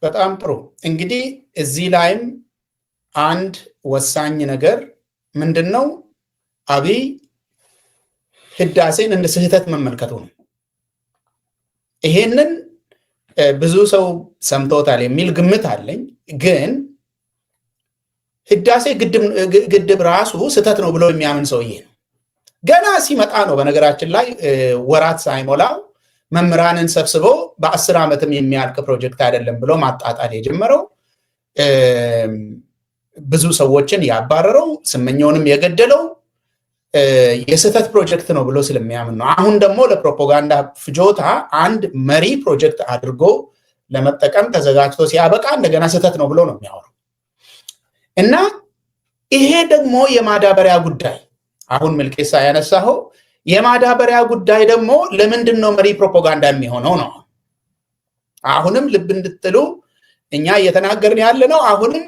በጣም ጥሩ። እንግዲህ እዚህ ላይም አንድ ወሳኝ ነገር ምንድነው? አብይ ህዳሴን እንደ ስህተት መመልከቱ ነው። ይሄንን ብዙ ሰው ሰምቶታል የሚል ግምት አለኝ። ግን ህዳሴ ግድብ ራሱ ስህተት ነው ብሎ የሚያምን ሰውዬ ነው። ገና ሲመጣ ነው። በነገራችን ላይ ወራት ሳይሞላው መምህራንን ሰብስቦ በ10 ዓመትም የሚያልቅ ፕሮጀክት አይደለም ብሎ ማጣጣል የጀመረው፣ ብዙ ሰዎችን ያባረረው፣ ስመኛውንም የገደለው የስህተት ፕሮጀክት ነው ብሎ ስለሚያምን ነው። አሁን ደግሞ ለፕሮፓጋንዳ ፍጆታ አንድ መሪ ፕሮጀክት አድርጎ ለመጠቀም ተዘጋጅቶ ሲያበቃ እንደገና ስህተት ነው ብሎ ነው የሚያወራው። እና ይሄ ደግሞ የማዳበሪያ ጉዳይ አሁን ምልኬሳ ያነሳው የማዳበሪያ ጉዳይ ደግሞ ለምንድን ነው መሪ ፕሮፓጋንዳ የሚሆነው ነው። አሁንም ልብ እንድትሉ እኛ እየተናገርን ያለ ነው። አሁንም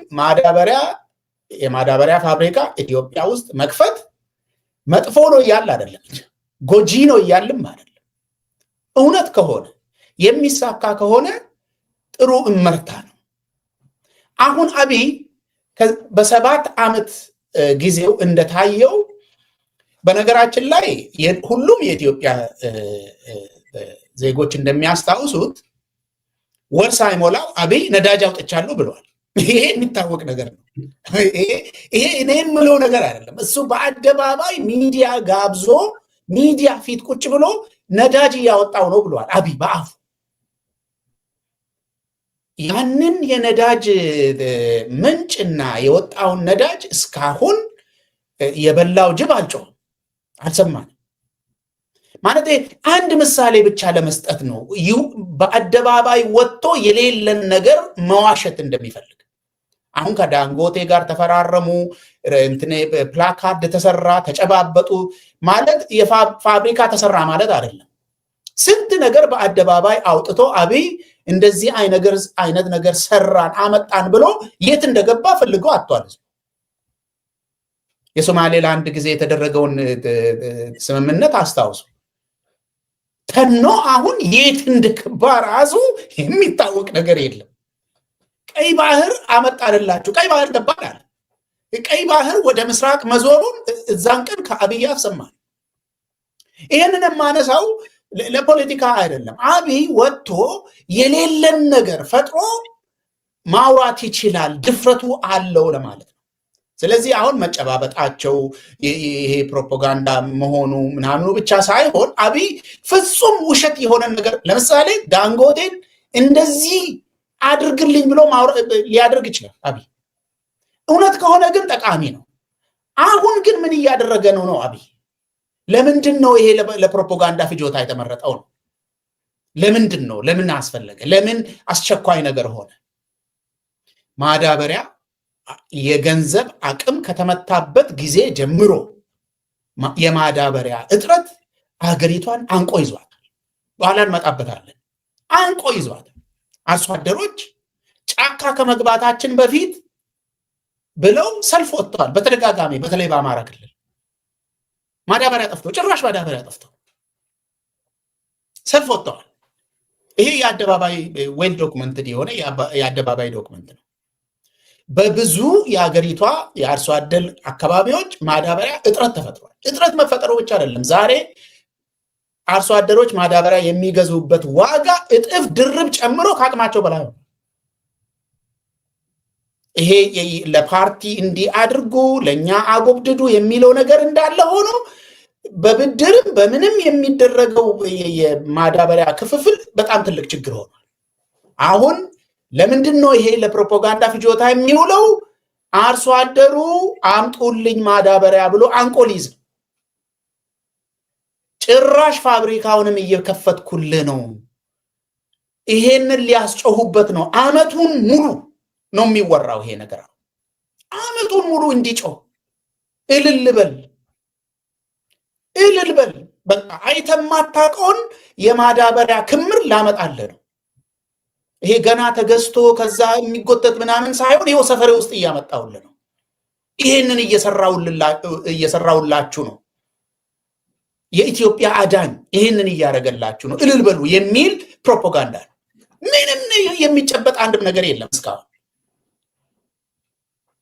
የማዳበሪያ ፋብሪካ ኢትዮጵያ ውስጥ መክፈት መጥፎ ነው እያለ አይደለም፣ ጎጂ ነው እያልም አይደለም። እውነት ከሆነ የሚሳካ ከሆነ ጥሩ እመርታ ነው። አሁን አብይ በ7 ዓመት ጊዜው እንደታየው በነገራችን ላይ ሁሉም የኢትዮጵያ ዜጎች እንደሚያስታውሱት ወር ሳይሞላው አብይ ነዳጅ አውጥቻለሁ ብሏል። ይሄ የሚታወቅ ነገር ነው። ይሄ እኔ የምለው ነገር አይደለም። እሱ በአደባባይ ሚዲያ ጋብዞ ሚዲያ ፊት ቁጭ ብሎ ነዳጅ እያወጣው ነው ብሏል አብይ በአፉ። ያንን የነዳጅ ምንጭና የወጣውን ነዳጅ እስካሁን የበላው ጅብ አልጮህም፣ አልሰማንም። ማለት አንድ ምሳሌ ብቻ ለመስጠት ነው። በአደባባይ ወጥቶ የሌለን ነገር መዋሸት እንደሚፈልግ አሁን ከዳንጎቴ ጋር ተፈራረሙ፣ ፕላካርድ ተሰራ፣ ተጨባበጡ ማለት የፋብሪካ ተሰራ ማለት አይደለም። ስንት ነገር በአደባባይ አውጥቶ አብይ እንደዚህ አይነት ነገር ሰራን አመጣን ብሎ የት እንደገባ ፈልገው አጥቷል። የሶማሌላንድ ጊዜ የተደረገውን ስምምነት አስታውሱ። ተኖ አሁን የት እንደገባ ራሱ የሚታወቅ ነገር የለም። ቀይ ባህር አመጣንላችሁ፣ ቀይ ባህር ገባናል። ቀይ ባህር ወደ ምስራቅ መዞሩን እዛን ቀን ከአብይ ሰማን። ይህንን የማነሳው ለፖለቲካ አይደለም። አብይ ወጥቶ የሌለን ነገር ፈጥሮ ማውራት ይችላል፣ ድፍረቱ አለው ለማለት ነው። ስለዚህ አሁን መጨባበጣቸው ይሄ ፕሮፓጋንዳ መሆኑ ምናምኑ ብቻ ሳይሆን አብይ ፍጹም ውሸት የሆነ ነገር ለምሳሌ ዳንጎቴን እንደዚህ አድርግልኝ ብሎ ሊያደርግ ይችላል አብይ። እውነት ከሆነ ግን ጠቃሚ ነው። አሁን ግን ምን እያደረገ ነው አብይ? ለምንድን ነው ይሄ ለፕሮፓጋንዳ ፍጆታ የተመረጠው ነው? ለምንድን ነው? ለምን አስፈለገ? ለምን አስቸኳይ ነገር ሆነ? ማዳበሪያ የገንዘብ አቅም ከተመታበት ጊዜ ጀምሮ የማዳበሪያ እጥረት ሀገሪቷን አንቆ ይዟታል። በኋላ እንመጣበታለን። አንቆ ይዟታል። አርሶ አደሮች ጫካ ከመግባታችን በፊት ብለው ሰልፍ ወጥተዋል በተደጋጋሚ፣ በተለይ በአማራ ክልል ማዳበሪያ ጠፍቶ፣ ጭራሽ ማዳበሪያ ጠፍቶ ሰልፍ ወጥተዋል። ይሄ የአደባባይ ዌል ዶክመንትድ የሆነ የአደባባይ ዶክመንት ነው። በብዙ የሀገሪቷ የአርሶ አደር አካባቢዎች ማዳበሪያ እጥረት ተፈጥሯል። እጥረት መፈጠሩ ብቻ አይደለም፣ ዛሬ አርሶ አደሮች ማዳበሪያ የሚገዙበት ዋጋ እጥፍ ድርብ ጨምሮ ከአቅማቸው በላይ ነው። ይሄ ለፓርቲ እንዲህ አድርጉ ለኛ አጎብድዱ የሚለው ነገር እንዳለ ሆኖ በብድርም በምንም የሚደረገው የማዳበሪያ ክፍፍል በጣም ትልቅ ችግር ሆኗል። አሁን ለምንድን ነው ይሄ ለፕሮፓጋንዳ ፍጆታ የሚውለው? አርሶ አደሩ አምጡልኝ ማዳበሪያ ብሎ አንቆሊዝ ጭራሽ ፋብሪካውንም እየከፈትኩልህ ነው። ይሄንን ሊያስጮሁበት ነው። አመቱን ሙሉ ነው የሚወራው ይሄ ነገር። አመቱን ሙሉ እንዲጮህ እልል በል በቃ አይተማታቀውን የማዳበሪያ ክምር ላመጣልህ ነው። ይሄ ገና ተገዝቶ ከዛ የሚጎተት ምናምን ሳይሆን ይሄው ሰፈሬ ውስጥ እያመጣውልህ ነው። ይሄንን እየሰራውላችሁ ነው። የኢትዮጵያ አዳኝ ይህንን እያደረገላችሁ ነው፣ እልል በሉ የሚል ፕሮፓጋንዳ ነው። ምንም የሚጨበጥ አንድም ነገር የለም እስካሁን።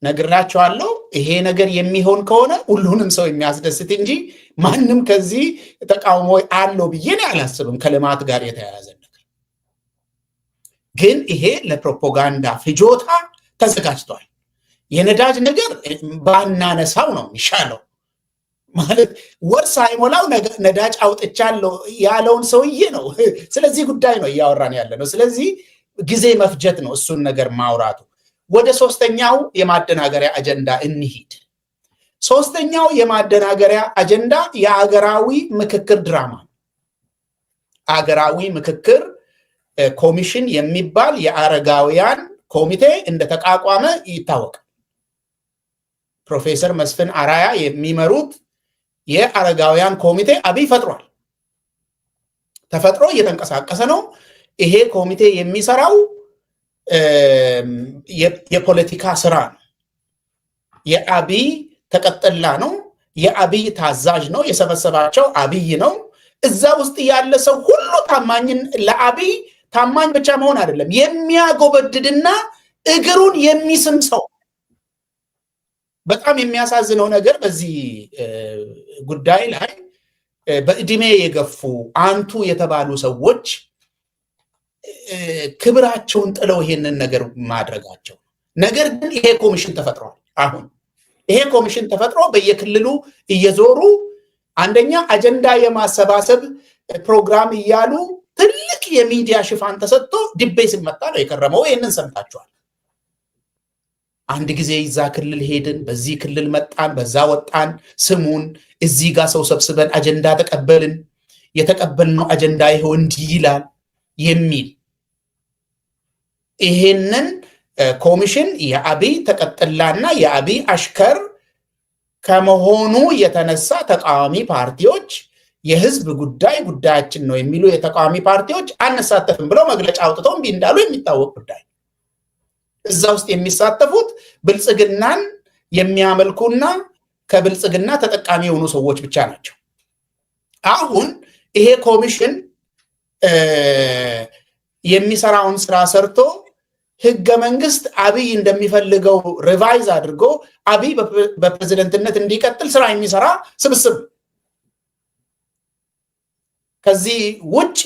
ነግራቸዋለሁ። ይሄ ነገር የሚሆን ከሆነ ሁሉንም ሰው የሚያስደስት እንጂ ማንም ከዚህ ተቃውሞ አለው ብዬ አላስብም። ከልማት ጋር የተያያዘ ነገር ግን ይሄ ለፕሮፓጋንዳ ፍጆታ ተዘጋጅቷል። የነዳጅ ነገር ባናነሳው ነው የሚሻለው። ማለት ወር ሳይሞላው ነዳጅ አውጥቻለሁ ያለውን ሰውዬ ነው። ስለዚህ ጉዳይ ነው እያወራን ያለ ነው። ስለዚህ ጊዜ መፍጀት ነው እሱን ነገር ማውራቱ። ወደ ሶስተኛው የማደናገሪያ አጀንዳ እንሂድ። ሶስተኛው የማደናገሪያ አጀንዳ የአገራዊ ምክክር ድራማ። አገራዊ ምክክር ኮሚሽን የሚባል የአረጋውያን ኮሚቴ እንደተቋቋመ ይታወቃል። ፕሮፌሰር መስፍን አራያ የሚመሩት የአረጋውያን ኮሚቴ አብይ ፈጥሯል። ተፈጥሮ እየተንቀሳቀሰ ነው። ይሄ ኮሚቴ የሚሰራው የፖለቲካ ስራ ነው። የአብይ ተቀጥላ ነው። የአብይ ታዛዥ ነው። የሰበሰባቸው አብይ ነው። እዛ ውስጥ ያለ ሰው ሁሉ ለአብይ ታማኝ ብቻ መሆን አይደለም፣ የሚያጎበድድና እግሩን የሚስም ሰው። በጣም የሚያሳዝነው ነገር በዚህ ጉዳይ ላይ በእድሜ የገፉ አንቱ የተባሉ ሰዎች ክብራቸውን ጥለው ይሄንን ነገር ማድረጋቸው። ነገር ግን ይሄ ኮሚሽን ተፈጥሯል። አሁን ይሄ ኮሚሽን ተፈጥሮ በየክልሉ እየዞሩ አንደኛ አጀንዳ የማሰባሰብ ፕሮግራም እያሉ ትልቅ የሚዲያ ሽፋን ተሰጥቶ ድቤ ሲመታ ነው የከረመው። ይሄንን ሰምታችኋል። አንድ ጊዜ እዛ ክልል ሄድን፣ በዚህ ክልል መጣን፣ በዛ ወጣን፣ ስሙን እዚህ ጋር ሰው ሰብስበን አጀንዳ ተቀበልን፣ የተቀበልነው አጀንዳ ይኸው እንዲህ ይላል የሚል ይሄንን ኮሚሽን የአብይ ተቀጥላና የአብይ አሽከር ከመሆኑ የተነሳ ተቃዋሚ ፓርቲዎች የህዝብ ጉዳይ ጉዳያችን ነው የሚሉ የተቃዋሚ ፓርቲዎች አንሳተፍም ብለው መግለጫ አውጥተው እምቢ እንዳሉ የሚታወቅ ጉዳይ። እዛ ውስጥ የሚሳተፉት ብልጽግናን የሚያመልኩና ከብልጽግና ተጠቃሚ የሆኑ ሰዎች ብቻ ናቸው። አሁን ይሄ ኮሚሽን የሚሰራውን ስራ ሰርቶ ህገ መንግስት አብይ እንደሚፈልገው ሪቫይዝ አድርጎ አብይ በፕሬዝደንትነት እንዲቀጥል ስራ የሚሰራ ስብስብ። ከዚህ ውጪ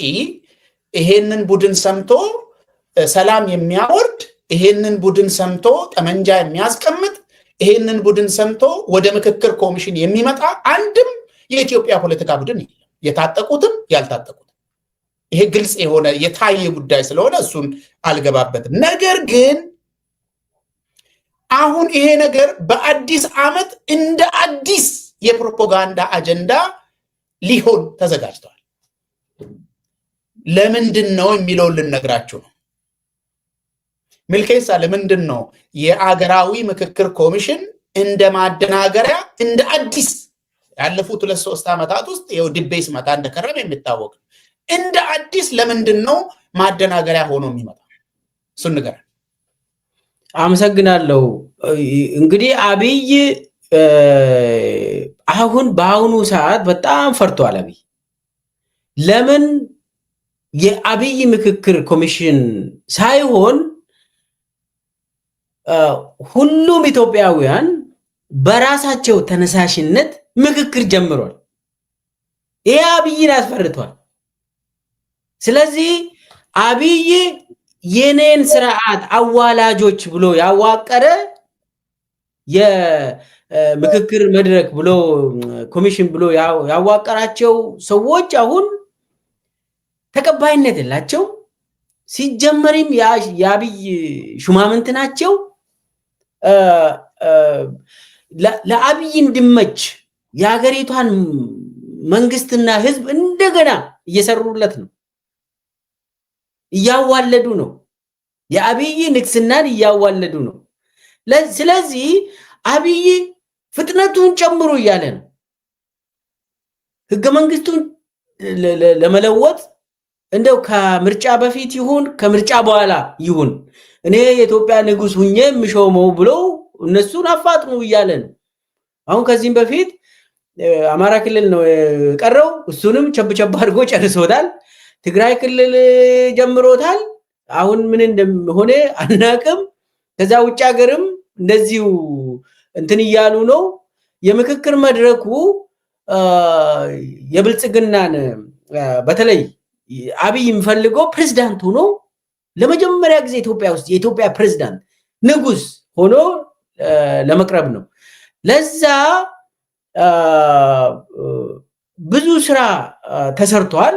ይሄንን ቡድን ሰምቶ ሰላም የሚያወርድ፣ ይሄንን ቡድን ሰምቶ ጠመንጃ የሚያስቀምጥ፣ ይሄንን ቡድን ሰምቶ ወደ ምክክር ኮሚሽን የሚመጣ አንድም የኢትዮጵያ ፖለቲካ ቡድን የለም፣ የታጠቁትም ያልታጠቁትም። ይሄ ግልጽ የሆነ የታየ ጉዳይ ስለሆነ እሱን አልገባበትም። ነገር ግን አሁን ይሄ ነገር በአዲስ ዓመት እንደ አዲስ የፕሮፓጋንዳ አጀንዳ ሊሆን ተዘጋጅቷል። ለምንድን ነው የሚለውን ልነግራችሁ ነው። ምልኬሳ ለምንድን ነው የአገራዊ ምክክር ኮሚሽን እንደ ማደናገሪያ እንደ አዲስ ያለፉት 2-3 ዓመታት ውስጥ ይኸው ድቤስ መታ እንደከረም የሚታወቅ እንደ አዲስ ለምንድን ነው ማደናገሪያ ሆኖ የሚመጣ? እሱን ንገረን። አመሰግናለሁ። እንግዲህ አብይ በአሁኑ ሰዓት በጣም ፈርቷል። አብይ ለምን የአብይ ምክክር ኮሚሽን ሳይሆን ሁሉም ኢትዮጵያውያን በራሳቸው ተነሳሽነት ምክክር ጀምሯል። ይሄ አብይን አስፈርቷል። ስለዚህ አብይ የኔን ስርዓት አዋላጆች ብሎ ያዋቀረ የምክክር መድረክ ብሎ ኮሚሽን ብሎ ያዋቀራቸው ሰዎች አሁን ተቀባይነት የላቸው። ሲጀመርም የአብይ ሹማምንት ናቸው። ለአብይ እንዲመች የሀገሪቷን መንግስትና ህዝብ እንደገና እየሰሩለት ነው፣ እያዋለዱ ነው። የአብይ ንግስናን እያዋለዱ ነው። ስለዚህ አብይ ፍጥነቱን ጨምሩ እያለ ነው። ህገ መንግስቱን ለመለወጥ እንደው ከምርጫ በፊት ይሁን ከምርጫ በኋላ ይሁን እኔ የኢትዮጵያ ንጉስ ሁኜ የምሾመው ብሎ እነሱን አፋጥኑ እያለ ነው። አሁን ከዚህም በፊት አማራ ክልል ነው የቀረው፣ እሱንም ቸብቸብ አድርጎ ጨርሶታል። ትግራይ ክልል ጀምሮታል። አሁን ምን እንደሆነ አናቅም። ከዛ ውጭ ሀገርም እንደዚሁ እንትን እያሉ ነው። የምክክር መድረኩ የብልጽግናን በተለይ አብይ የሚፈልገው ፕሬዝዳንት ሆኖ ለመጀመሪያ ጊዜ ኢትዮጵያ ውስጥ የኢትዮጵያ ፕሬዝዳንት ንጉስ ሆኖ ለመቅረብ ነው። ለዛ ብዙ ስራ ተሰርቷል።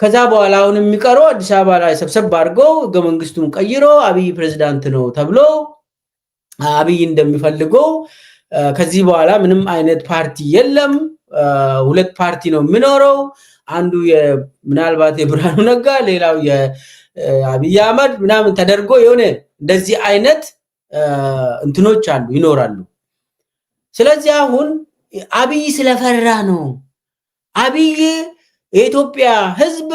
ከዛ በኋላ አሁን የሚቀረው አዲስ አበባ ላይ ሰብሰብ አድርገው ህገ መንግስቱን ቀይሮ አብይ ፕሬዝዳንት ነው ተብሎ አብይ እንደሚፈልገው ከዚህ በኋላ ምንም አይነት ፓርቲ የለም፣ ሁለት ፓርቲ ነው የሚኖረው። አንዱ ምናልባት የብርሃኑ ነጋ ሌላው የአብይ አህመድ ምናምን ተደርጎ የሆነ እንደዚህ አይነት እንትኖች አሉ ይኖራሉ። ስለዚህ አሁን አብይ ስለፈራ ነው። አብይ የኢትዮጵያ ህዝብ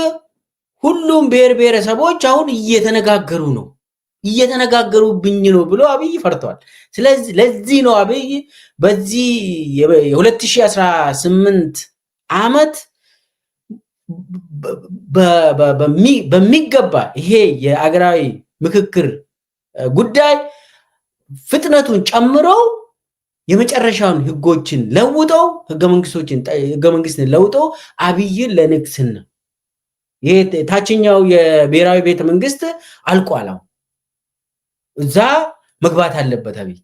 ሁሉም ብሔር ብሔረሰቦች አሁን እየተነጋገሩ ነው፣ እየተነጋገሩብኝ ነው ብሎ አብይ ፈርቷል። ስለዚህ ለዚህ ነው አብይ በዚህ የ2018 ዓመት በሚገባ ይሄ የአገራዊ ምክክር ጉዳይ ፍጥነቱን ጨምሮ የመጨረሻውን ህጎችን ለውጠው ህገ መንግስትን ለውጠው አብይን ለንግስና ይሄ ታችኛው የብሔራዊ ቤተ መንግስት አልቋል። እዛ መግባት አለበት አብይ።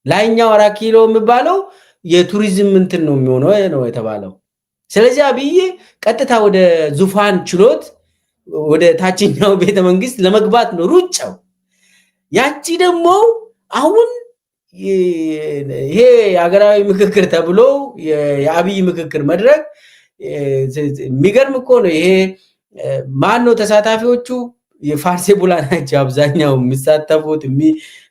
ላይኛው 4 ኪሎ የሚባለው የቱሪዝም እንትን ነው የሚሆነው ነው የተባለው። ስለዚህ አብይ ቀጥታ ወደ ዙፋን ችሎት ወደ ታችኛው ቤተ መንግስት ለመግባት ነው ሩጫው። ያቺ ደግሞ አሁን ይሄ የሀገራዊ ምክክር ተብሎ የአብይ ምክክር መድረክ የሚገርም እኮ ነው። ይሄ ማን ነው ተሳታፊዎቹ? የፋርሴ ቡላ ናቸው አብዛኛው የሚሳተፉት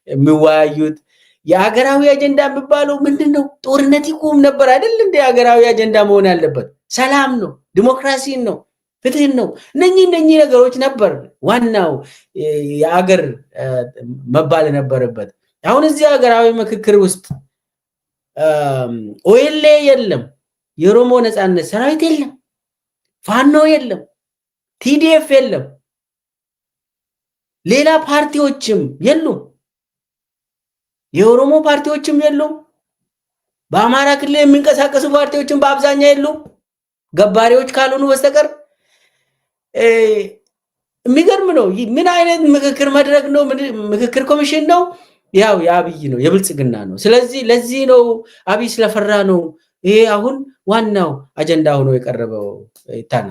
የሚወያዩት። የሀገራዊ አጀንዳ የሚባለው ምንድነው? ጦርነት ይቆም ነበር አይደል? እንደ ሀገራዊ አጀንዳ መሆን ያለበት ሰላም ነው፣ ዲሞክራሲን ነው፣ ፍትህን ነው። እነኚህ ነገሮች ነበር ዋናው የአገር መባል ነበረበት። አሁን እዚህ ሀገራዊ ምክክር ውስጥ ኦኤልኤ የለም፣ የኦሮሞ ነፃነት ሰራዊት የለም፣ ፋኖ የለም፣ ቲዲኤፍ የለም፣ ሌላ ፓርቲዎችም የሉም፣ የኦሮሞ ፓርቲዎችም የሉም፣ በአማራ ክልል የሚንቀሳቀሱ ፓርቲዎችም በአብዛኛው የሉም ገባሪዎች ካልሆኑ በስተቀር። የሚገርም ነው። ምን አይነት ምክክር መድረክ ነው? ምክክር ኮሚሽን ነው? ያው የአብይ ነው፣ የብልጽግና ነው። ስለዚህ ለዚህ ነው አብይ ስለፈራ ነው ይሄ አሁን ዋናው አጀንዳ ሆኖ የቀረበው ይታና